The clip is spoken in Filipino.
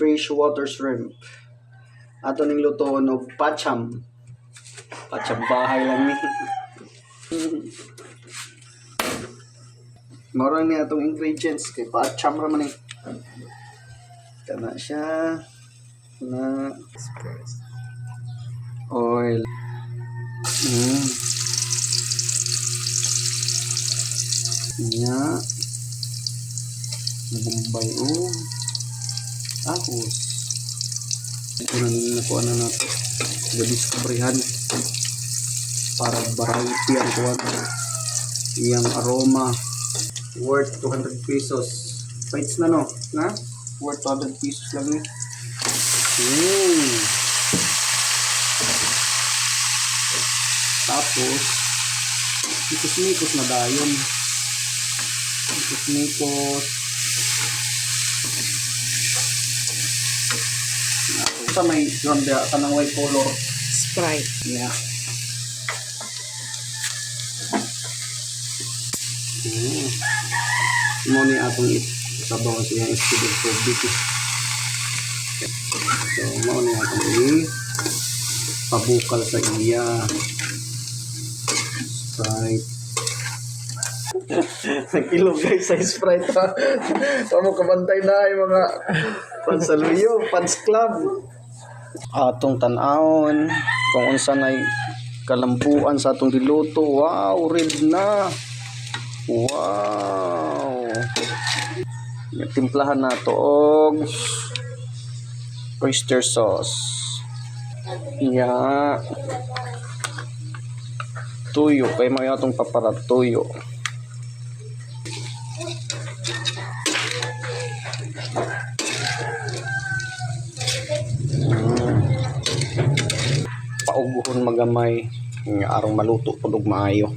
freshwater shrimp. Ato ning lutoon og pacham. Pacham bahay lang ni. Moro ni atong ingredients kay pacham ra man ni. Kana siya na oil. Nya Bombay o ahos. Ito na nila nakuha na natin. Gadiscoveryhan para variety ang kuha. Iyang aroma. Worth 200 pesos. Fights na no? Na? Worth 200 pesos lang eh. Tapos mikos-mikos na dayon. Mikos-mikos. Sa may ronda kanang white color Sprite. yeah. Mo ni atong sabaw siya instead of tubig. So mo ni atong pabukal sa iya Sprite. Nag-kilo guys sa Sprite ha. Pamo kabantay na ay mga pansaluyo, fans club. Atong tan-awon kung unsa nay kalambuan sa atong diluto. Wow, red na. Wow. Timplahan na to og oyster sauce. Yeah. Tuyo kay may atong paparat tuyo. Pauguhon magamay nga arong maluto pud og maayo.